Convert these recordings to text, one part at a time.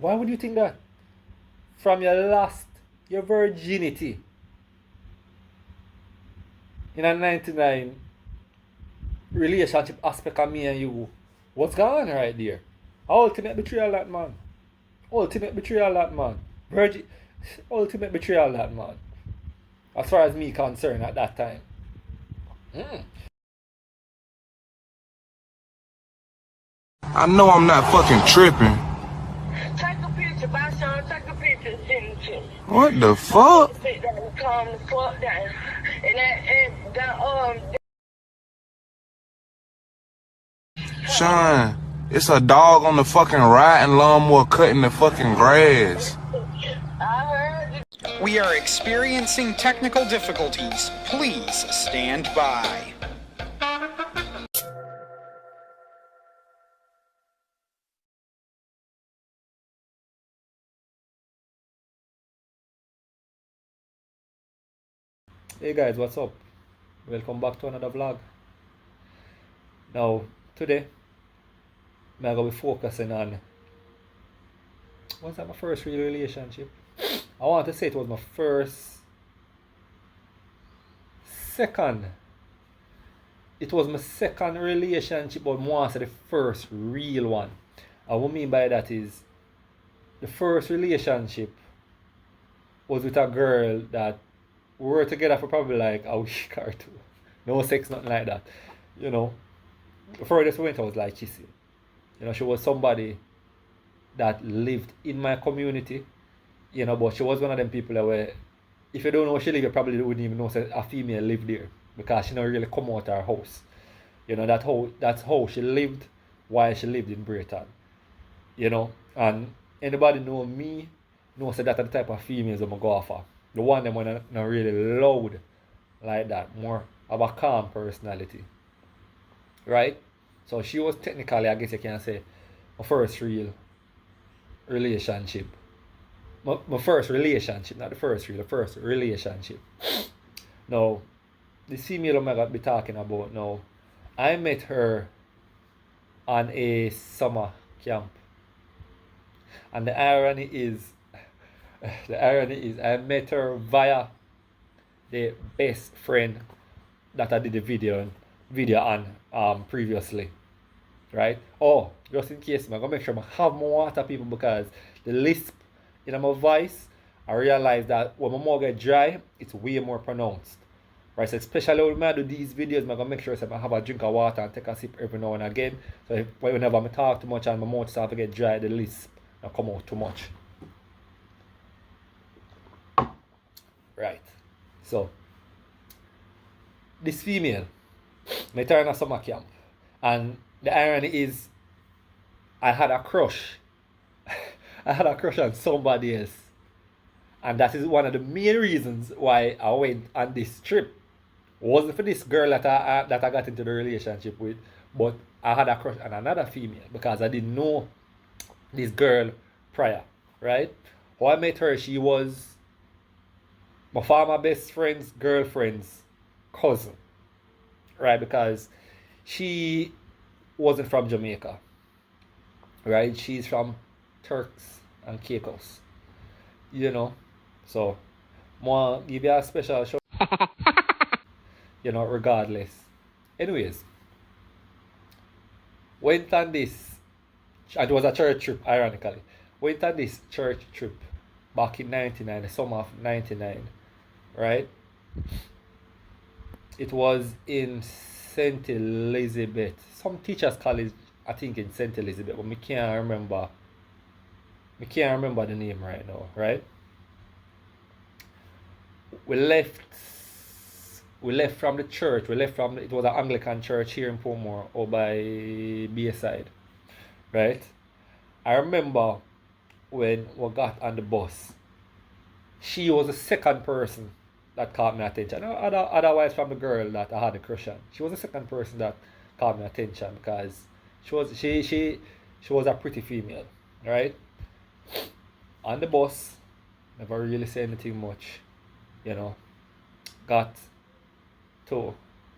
Why would you think that? From your virginity in a 99 relationship aspect of me and you, what's going on right there? Ultimate betrayal that man. Ultimate betrayal that man. Virgin ultimate betrayal that man. As far as me concerned at that time. I know I'm not fucking tripping. Take a picture, by Sean. Take a picture and send it to me. What the fuck? Sit down and calm the fuck down. Sean, it's a dog on the fucking riding lawnmower cutting the fucking grass. I heard it. We are experiencing technical difficulties. Please stand by. Hey guys, what's up? Welcome back to another vlog. Now, today, I'm going to be focusing on, was that my first real relationship? I want to say it was my second relationship, but more so the first real one. And what I mean by that is, the first relationship was with a girl that we were together for probably like a week or two. No sex, nothing like that. You know, the furthest we went I was like kissing. You know, she was somebody that lived in my community, you know, but she was one of them people that were, if you don't know where she lived, you probably wouldn't even know a female lived there because she never really come out of her house. You know, that's how she lived while she lived in Britain. You know, and anybody know me knows that the type of females I'm going to go after. The one them when not really loud like that, more of a calm personality. Right? So she was technically, I guess you can say, my first real relationship. My first relationship, not the first real, the first relationship. Now, the female I'm going to be talking about now, I met her on a summer camp. And the irony is I met her via the best friend that I did the video on previously. Right? Oh, just in case, I'm gonna make sure I have more water, people, because the lisp in my voice, I realize that when my mouth get dry, it's way more pronounced. Right? So especially when I do these videos, I'm gonna make sure I have a drink of water and take a sip every now and again. So whenever I talk too much and my mouth starts to get dry, the lisp not come out too much. Right. So this female met her in a summer camp. And the irony is I had a crush. I had a crush on somebody else. And that is one of the main reasons why I went on this trip. It wasn't for this girl that I got into the relationship with, but I had a crush on another female because I didn't know this girl prior, right? How I met her, she was my former best friend's girlfriend's cousin, right? Because she wasn't from Jamaica, right? She's from Turks and Caicos, you know. So, more give you a special show, you know, regardless. Anyways, went on this, and it was a church trip, ironically. Went on this church trip back in 99, the summer of 99, right? It was in St. Elizabeth, some teachers' college, I think in St. Elizabeth, but I can't remember the name right now, right? We left from the church. It was an Anglican church here in Portmore, or by Bayside, right? I remember when we got on the bus, she was the second person that caught my attention. Otherwise, from the girl that I had a crush on, she was the second person that caught my attention because she was a pretty female, right? On the bus, never really said anything much, you know. Got to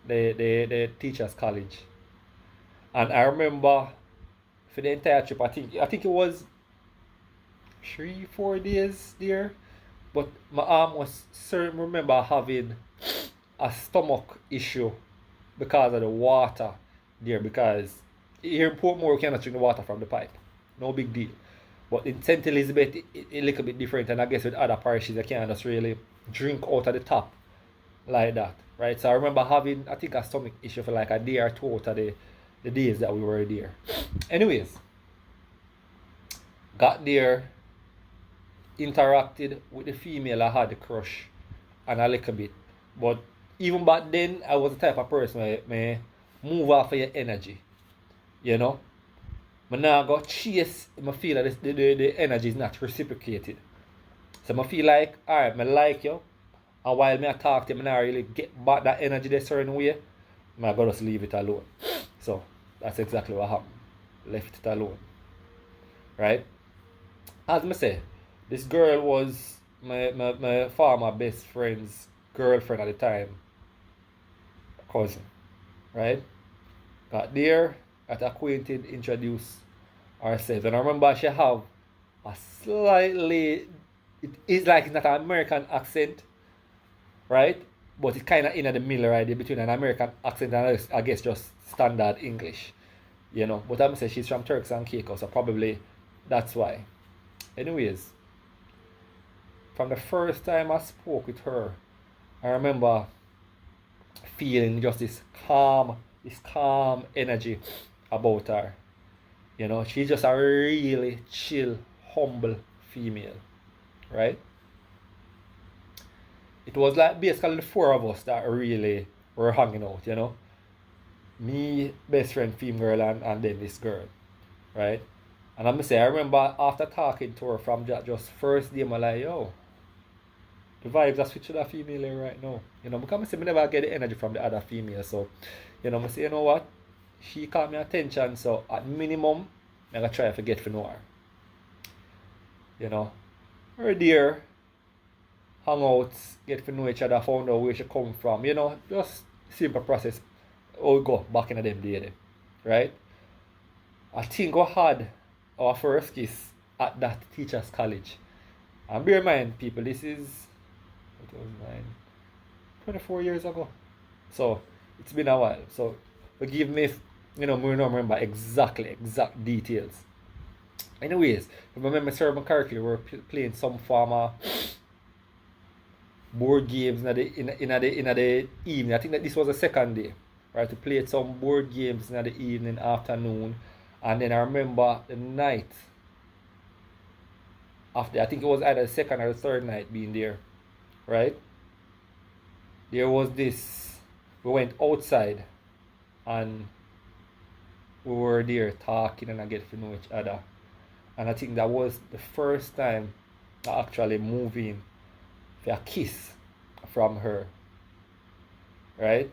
the teachers' college, and I remember for the entire trip, I think it was 3 4 days there. But my arm was certain remember having a stomach issue because of the water there, because here in Portmore we cannot drink the water from the pipe. No big deal. But in St. Elizabeth it's a little bit different, and I guess with other parishes you can't just really drink out of the tap like that. Right? So I remember having I think a stomach issue for like a day or two out of the days that we were there. Anyways, got there, interacted with the female I had a crush and a little bit. But even back then I was the type of person where may move off of your energy. You know? But now I got chase, I feel that the energy is not reciprocated. So I feel like, alright, I like you. And while I talk to you, I not really get back that energy a certain way. I gotta just leave it alone. So that's exactly what happened. Left it alone. Right? As I say, this girl was my former best friend's girlfriend at the time. Cousin. Right? Got there, got acquainted, introduced ourselves. And I remember she have a slightly, it is like it's not an American accent, right? But it's kind of in the middle right there between an American accent and I guess just standard English, you know. But I'm saying she's from Turks and Caicos, so probably that's why. Anyways, from the first time I spoke with her, I remember feeling just this calm energy about her. You know, she's just a really chill, humble female, right? It was like basically the four of us that really were hanging out, you know. Me, best friend, female girl, and then this girl, right? And I'm gonna say, I remember after talking to her from just first day, I'm like, yo, the vibes are switching to that female here right now. You know, because I say, I never get the energy from the other female. So, you know, I say, you know what? She caught my attention, so at minimum, I'm gonna try to get to know her. You know, we're there, hang out, get to know each other, found out where she come from. You know, just simple process. Oh, we go back in them day, right? I think we had our first kiss at that teacher's college. And bear in mind, people, this is 24 years ago. So it's been a while. So forgive me if you know we don't remember exact details. Anyways, if I remember Sir McCarthy, we were playing some form of board games in the evening. I think that this was the second day. Right, to play some board games in the evening, afternoon. And then I remember the night after, I think it was either the second or the third night being there, right? There was this, we went outside and we were there talking and I get to know each other. And I think that was the first time I actually moved in for a kiss from her, right?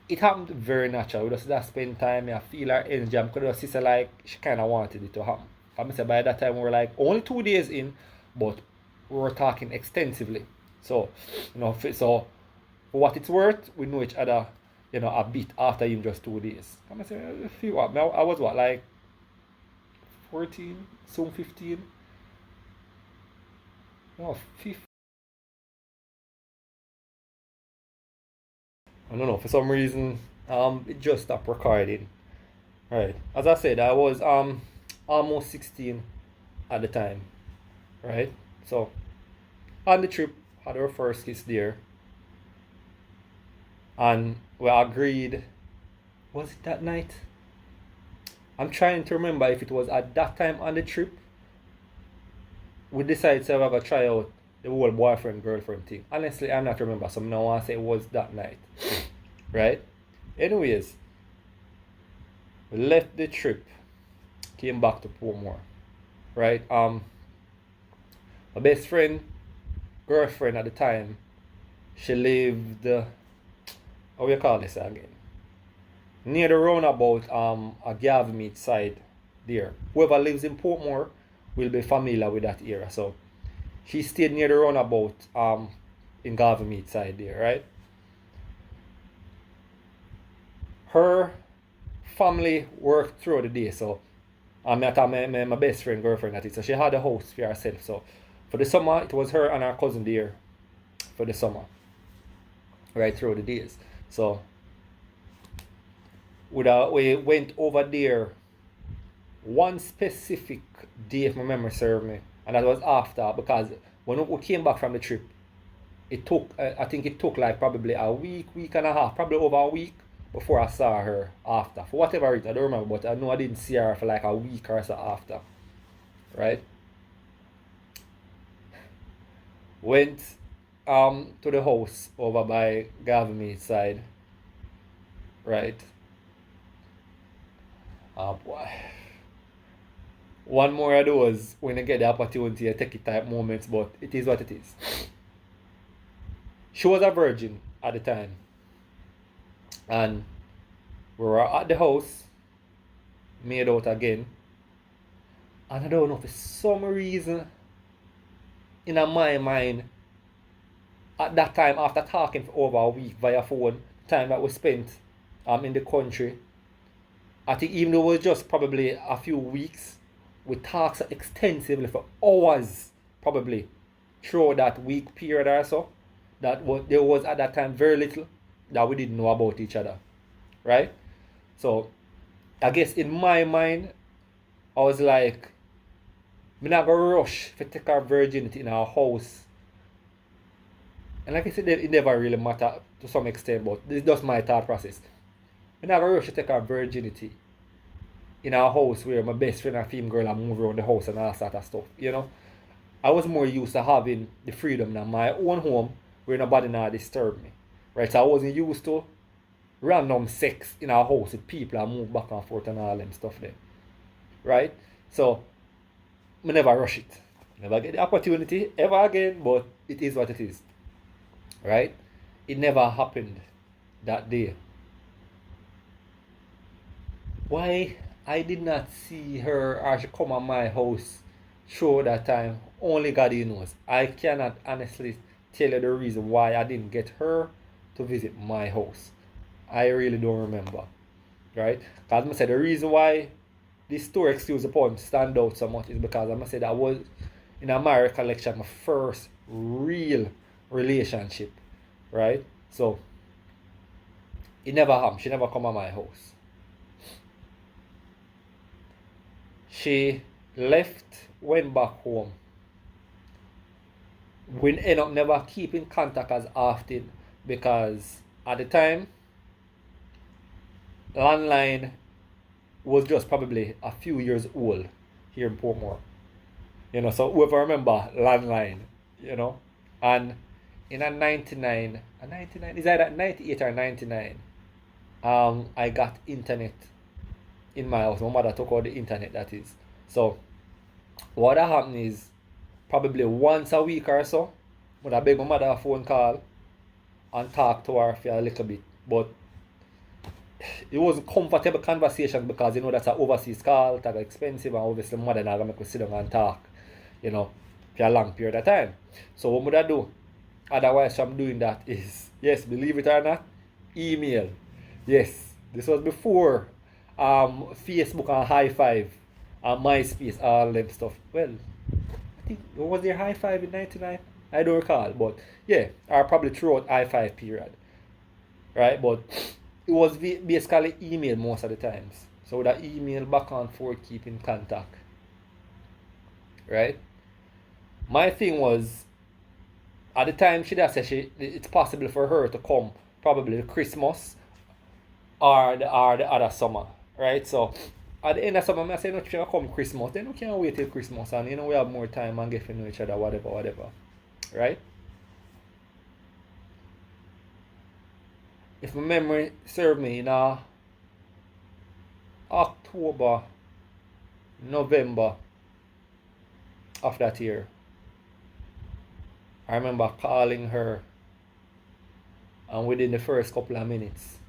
It happened very natural. We just spend time, I feel her energy. I could just see like she kind of wanted it to happen. I say by that time we were like only 2 days in, but we were talking extensively. So, you know, so for what it's worth, we know each other, you know, a bit after even just 2 days. I say a few what? I was what, like 14, soon 15? No, 15. I don't know, for some reason it just stopped recording. Right. As I said, I was almost 16 at the time. Right? So on the trip, had our first kiss there. And we agreed, was it that night? I'm trying to remember if it was at that time on the trip. We decided to have a try out the whole boyfriend girlfriend thing. Honestly, I'm not remember, so I don't want to say it was that night. Right? Anyways, we left the trip, came back to Portmore. Right? My best friend, girlfriend at the time, she lived how you call this again? Near the roundabout a Gav-Mead side there. Whoever lives in Portmore will be familiar with that area. So she stayed near the roundabout in Gav-Mead side there, right? Her family worked throughout the day, so And I thought my best friend, girlfriend at it. So she had a house for herself. So for the summer, it was her and her cousin there for the summer. Right through the days. So we went over there one specific day, if my memory serves me. And that was after, because when we came back from the trip, it took, I think it took like probably a week and a half, probably over a week before I saw her after. For whatever reason, I don't remember, but I know I didn't see her for like a week or so after. Right? Went to the house over by Gavme's side. Right? Oh boy. One more of those when you get the opportunity to take it type moments, but it is what it is. She was a virgin at the time. And we were at the house, made out again. And I don't know, for some reason, in my mind, at that time, after talking for over a week via phone, time that we spent in the country, I think even though it was just probably a few weeks, we talked extensively for hours, probably, through that week period or so. There was at that time very little that we didn't know about each other, right? So I guess in my mind, I was like, I'm not gonna rush to take our virginity in our house. And like I said, it never really mattered to some extent, but this is just my thought process. I'm not gonna rush to take our virginity in our house where my best friend and female girl are moving around the house and all sort of stuff, you know. I was more used to having the freedom in my own home where nobody now disturb me. Right? So I wasn't used to random sex in our house with people that move back and forth and all them stuff there. Right? So I never rush it. Never get the opportunity ever again, but it is what it is. Right? It never happened that day. Why I did not see her or she come at my house through that time, only God knows. I cannot honestly tell you the reason why I didn't get her to visit my house. I really don't remember. Right? Because I said the reason why this story, excuse the pun, stand out so much is because I said that was, in my recollection, my first real relationship. Right? So it never happened. She never come at my house. She left, went back home. We end up never keeping contact as often because at the time, landline was just probably a few years old here in Portmore. You know, so whoever remember landline, you know, and in a 99, is either 98 or 99, I got internet in my house. My mother took out the internet, that is. So what happened is probably once a week or so, when I beg my mother a phone call and talk to her for a little bit. But it wasn't comfortable conversation because you know that's an overseas call, that's expensive, and obviously my mother not gonna make us sit down and talk, you know, for a long period of time. So what would I do? Otherwise from doing that is, yes, believe it or not, email. Yes, this was before Facebook and High Five and MySpace, all them stuff. Well, I think, was there High Five in 99? I don't recall, but yeah, or probably throughout High Five period. Right? But it was basically email most of the times. So that email back and forth, keep in contact. Right? My thing was, at the time she just said it's possible for her to come probably Christmas or the other summer. Right? So at the end of summer, I say, no, she'll come Christmas. Then we can't wait till Christmas and, you know, we have more time and get to know each other, whatever. Right? If my memory serves me, in October, November of that year, I remember calling her, and within the first couple of minutes,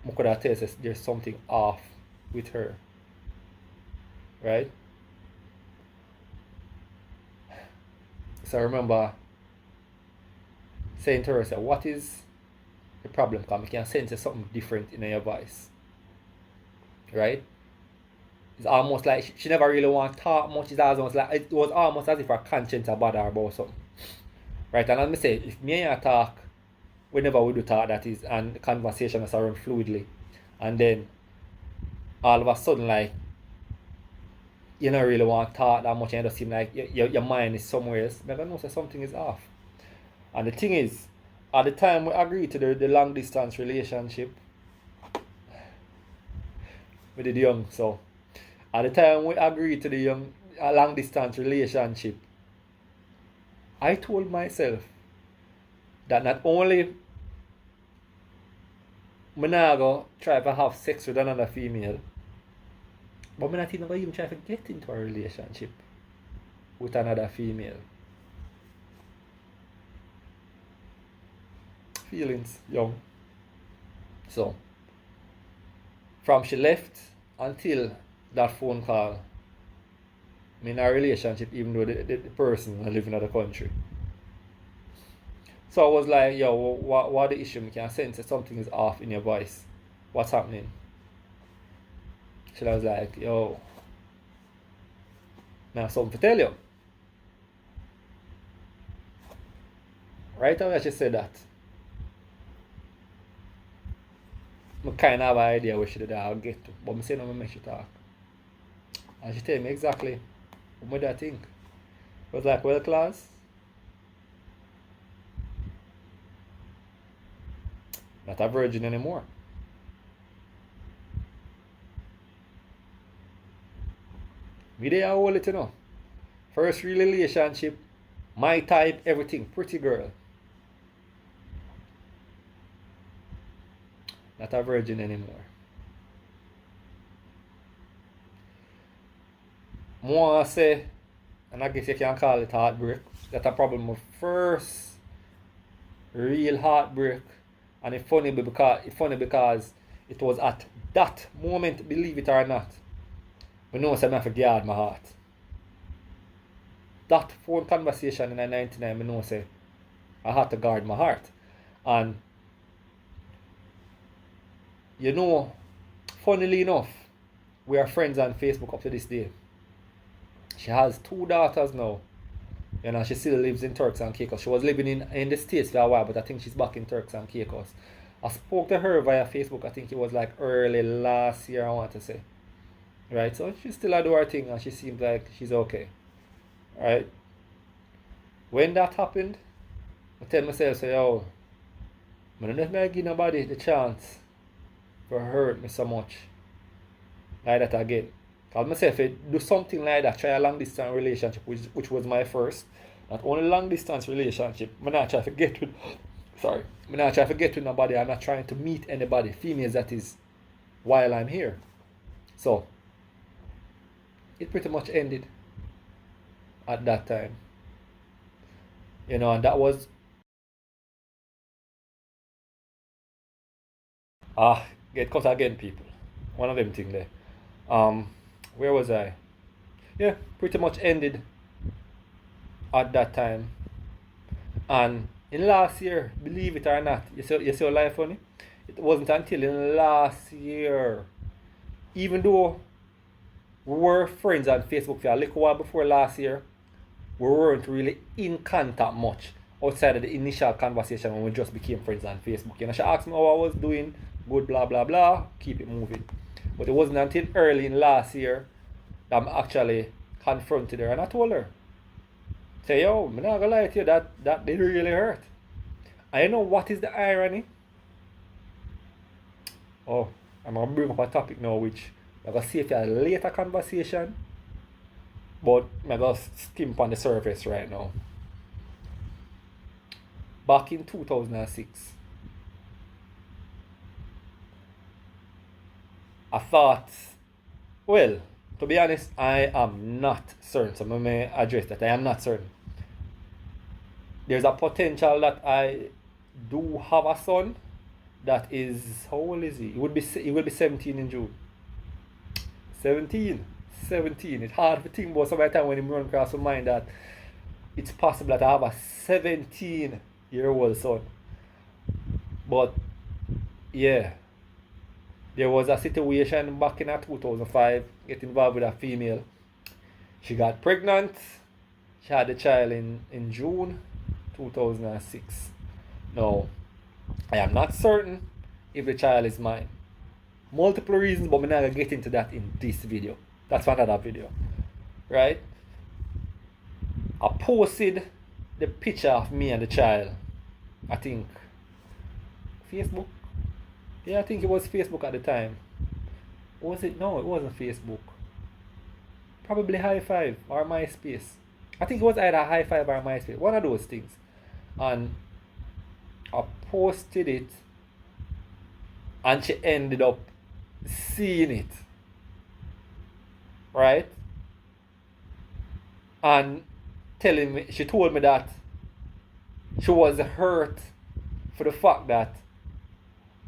I could have told there's something off with her. Right? So I remember saying to her, what is the problem? Because I can sense something different in your voice. Right? It's almost like she never really want to talk much. It's almost like it was almost as if her conscience about her about something. Right, and as me say, if me and her talk, whenever we do talk, that is, and the conversation is run fluidly, and then all of a sudden, like, you don't really want to talk that much, and it just seem like your mind is somewhere else, I don't know, so something is off. And the thing is, at the time we agreed to the long distance relationship, we did young, so at the time we agreed to the long distance relationship, I told myself that not only I'm not going to try to have sex with another female, but I'm not even going to try to get into a relationship with another female. Feelings, young. So, from she left until that phone call, I'm in a relationship even though the person live in another country. So I was like, yo, what the issue? I can sense that something is off in your voice. What's happening? She was like, yo, I have something to tell you. Right away she said that, I kind of have an idea where she did get to. But I say no, I make she talk. And she tell me exactly what I think. I was like, well, class, not a virgin anymore. Me there hold it, you know. First real relationship, my type, everything, pretty girl. Not a virgin anymore. More say, and I guess you can call it heartbreak. That's a problem with first real heartbreak. And it's funny because it was at that moment, believe it or not, I know I have to guard my heart. That phone conversation in 99, I know I had to guard my heart. And you know, funnily enough, we are friends on Facebook up to this day. She has 2 daughters now. You know, she still lives in Turks and Caicos. She was living in the States for a while, but I think she's back in Turks and Caicos. I spoke to her via Facebook, I think it was like early last year, I want to say. Right, so she still do her thing and she seems like she's okay. Right? When that happened, I tell myself, say, yo, I don't know if I give nobody the chance for hurt me so much like that again. Because myself, do something like that, try a long distance relationship, which was my first. Not only long distance relationship, I'm not trying to get with I'm not trying to get with nobody, I'm not trying to meet anybody, females that is, while I'm here. So it pretty much ended at that time. You know, and that was get cut again, people. One of them thing there. Where was I? Yeah, pretty much ended at that time. And in last year, believe it or not, you see your life funny? It wasn't until in last year, even though we were friends on Facebook for a little while before last year, we weren't really in contact much outside of the initial conversation when we just became friends on Facebook. You know, she asked me how I was doing, good, blah, blah, blah, keep it moving. But it wasn't until early in last year that I actually confronted her and I told her, say, yo, I'm not gonna lie to you, that did really hurt. And you know what is the irony? Oh, I'm gonna bring up a topic now which I'm gonna see if you have a later conversation, but I'm gonna skim on the surface right now. Back in 2006, I thought, well, to be honest, I am not certain. So I may address that. I am not certain. There's a potential that I do have a son that is, how old is he? He will be 17 in June. 17. It's hard to think about some time when you run across your mind that it's possible that I have a 17-year-old son. But yeah, There was a situation back in 2005, get involved with a female. She got pregnant. She had a child in June 2006. Now, I am not certain if the child is mine. Multiple reasons, but I'm not going to get into that in this video. That's for another video. Right? I posted the picture of me and the child. I think Facebook. Yeah, I think it was Facebook at the time. Was it? No, it wasn't Facebook. Probably High Five or MySpace. I think it was either High Five or MySpace. One of those things. And I posted it, and she ended up seeing it. Right? And she told me that she was hurt for the fact that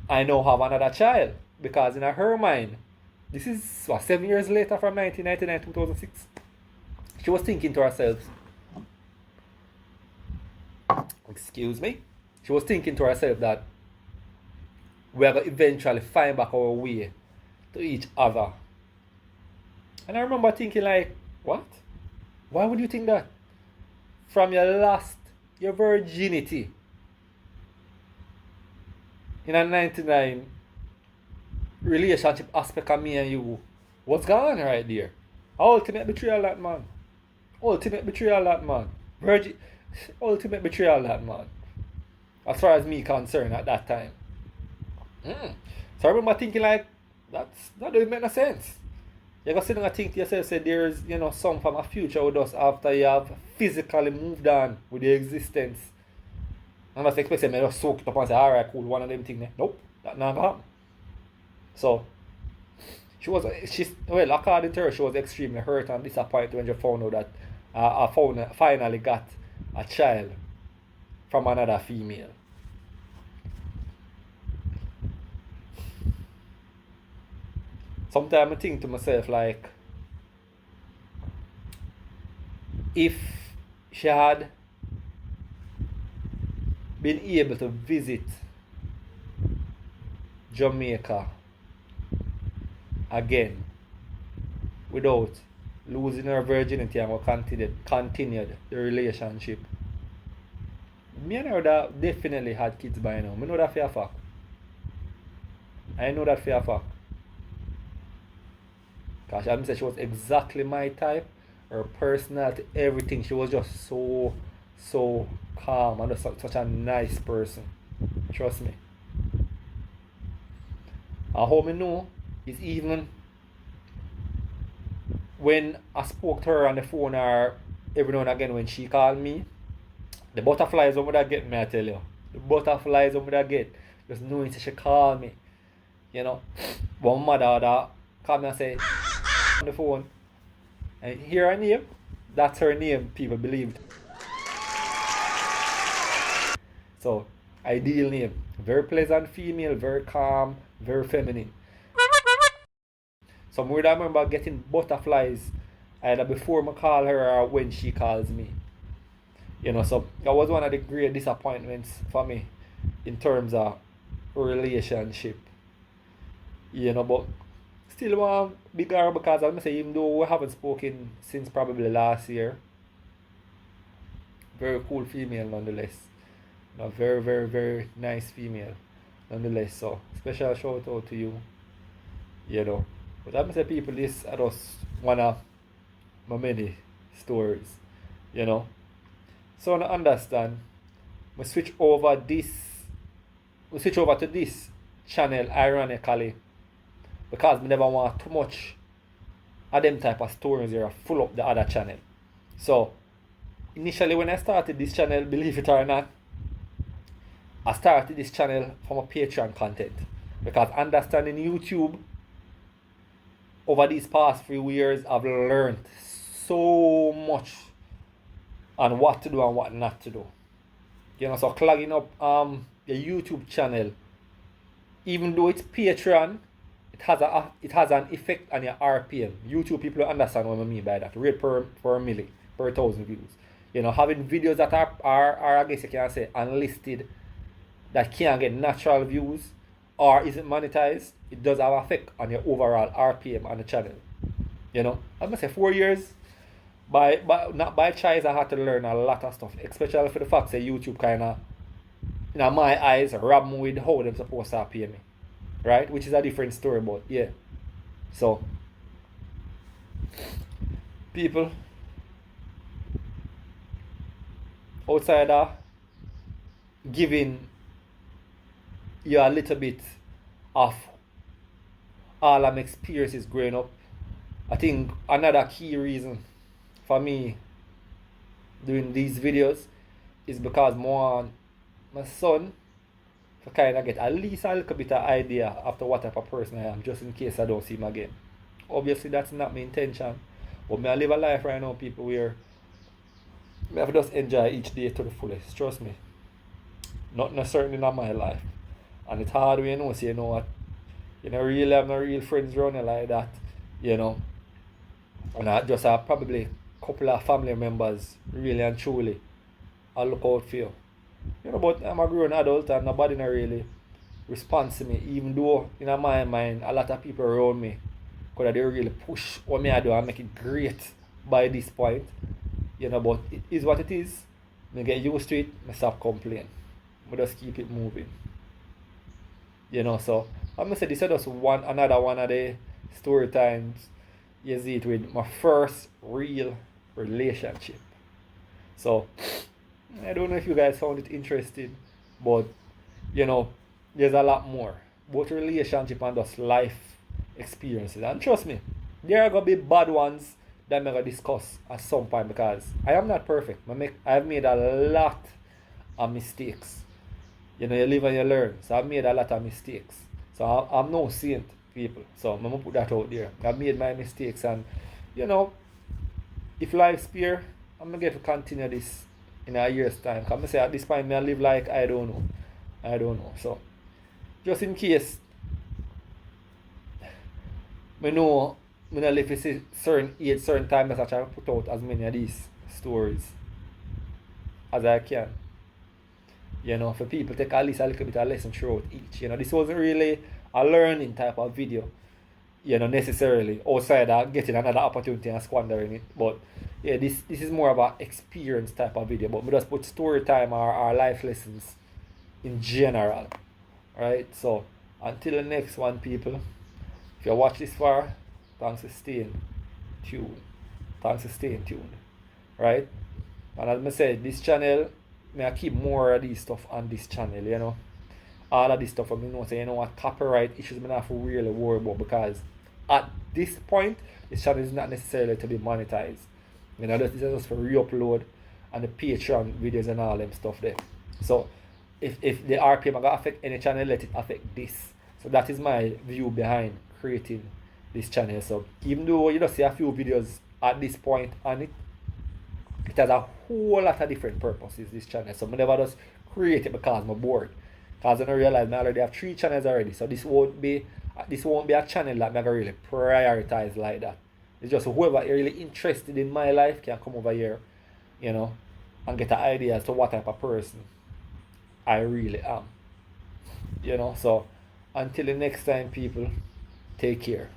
I now have another child. Because in her mind, this is 7 years later from 1999, 2006. She was thinking to herself, excuse me, she was thinking to herself that we are going to eventually find back our way to each other. And I remember thinking like, what? Why would you think that? From your virginity in a 99 relationship aspect of me and you, what's going on right there? Ultimate betrayal that man. Ultimate betrayal that man. Ultimate betrayal that man. As far as me concerned at that time. So I remember thinking like, that doesn't make no sense. You're going to sit down and think to yourself, say there's, some from a future with us after you have physically moved on with your existence. And that's expecting me to just soak it up and say, alright, cool, one of them things. Nope, that not happen. So, according to her, she was extremely hurt and disappointed when she found out that I finally got a child from another female. Sometimes I think to myself like, if she had been able to visit Jamaica again without losing her virginity and continued the relationship, me and her would have definitely had kids by now. I know that for a fact. I know that for a fact. Because I said she was exactly my type. Her personality, everything. She was just so calm and just such a nice person. Trust me. And how I know is even when I spoke to her on the phone or every now and again when she called me, the butterflies over that get me, I tell you. The butterflies over that get. Just knowing she called me. One mother called me and say on the phone. And hear her name, that's her name, people believed. So, ideal name. Very pleasant female, very calm, very feminine. Some weird I remember getting butterflies either before I call her or when she calls me. So that was one of the great disappointments for me in terms of relationship. But still want bigger because I'm say even though we haven't spoken since probably last year. Very cool female nonetheless. Very, very, very nice female nonetheless. So special shout out to you. But I'm say people this are just one of my many stories. So I understand. We switch over to this channel ironically. Because I never want too much of them type of stories here full up the other channel. So, initially when I started this channel, believe it or not, I started this channel from a Patreon content. Because understanding YouTube over these past few years, I've learned so much on what to do and what not to do. So clogging up the YouTube channel, even though it's Patreon, it has an effect on your RPM. YouTube people don't understand what I mean by that. Rate per milli, per 1,000 views. Having videos that are I guess you can say unlisted, that can't get natural views, or isn't monetized, it does have effect on your overall RPM on the channel. You know, I'm gonna say 4 years. By not by choice, I had to learn a lot of stuff, especially for the fact that YouTube kinda, in my eyes, rob me with how them supposed to pay me. Right? Which is a different story, but yeah. So people outside of giving you a little bit of all I'm experiences growing up, I think another key reason for me doing these videos is because more my son to kind of get at least a little bit of idea after what type of person I am, just in case I don't see him again. Obviously that's not my intention, but me I live a life right now, people, where I have to just enjoy each day to the fullest. Trust me. Not necessarily in my life. And it's hard when you know, so you know what, you know, really have no real friends around you like that, you know. And I just have probably a couple of family members really and truly I look out for you. You know, but I'm a grown adult and nobody not really responds to me, even though in my mind a lot of people around me could have they really push what me I do and make it great by this point. You know, but it is what it is. Me get used to it, me stop complaining. Me just keep it moving. You know, so I'm gonna say this is just another one of the story times you see it with my first real relationship. So I don't know if you guys found it interesting, but you know, there's a lot more. Both relationship and just life experiences. And trust me, there are gonna be bad ones that I'm gonna discuss at some point because I am not perfect. I've made a lot of mistakes. You know, you live and you learn. So I've made a lot of mistakes. So I'm no saint, people. So I'm gonna put that out there. I've made my mistakes, and you know, if life's fair, I'm gonna get to continue this in a year's time. Cause I say at this point, I live like I don't know. I don't know. So just in case, I know I live a certain age, certain time, I try to put out as many of these stories as I can. You know, for people take at least a little bit of lesson throughout each. You know, this wasn't really a learning type of video, you know, necessarily, outside of getting another opportunity and squandering it. But yeah, this is more about experience type of video. But we just put story time or our life lessons in general. Right? So until the next one, people, if you watch this far, thanks for staying tuned. Thanks for staying tuned. Right? And as I said, this channel, I keep more of these stuff on this channel, you know. All of this stuff, I know, so you know what, copyright issues I have to really worry about, because at this point, this channel is not necessarily to be monetized. You know, this is just for re-upload and the Patreon videos and all them stuff there. So if the RPM are gonna affect any channel, let it affect this. So that is my view behind creating this channel. So even though you don't see a few videos at this point on it, it has a whole lot of different purposes, this channel. So I never just create it because I'm bored. Because I don't realize I already have 3 channels already. So this won't be a channel that I'm gonna really prioritize like that. It's just whoever is really interested in my life can come over here, you know, and get an idea as to what type of person I really am. You know, so until the next time, people, take care.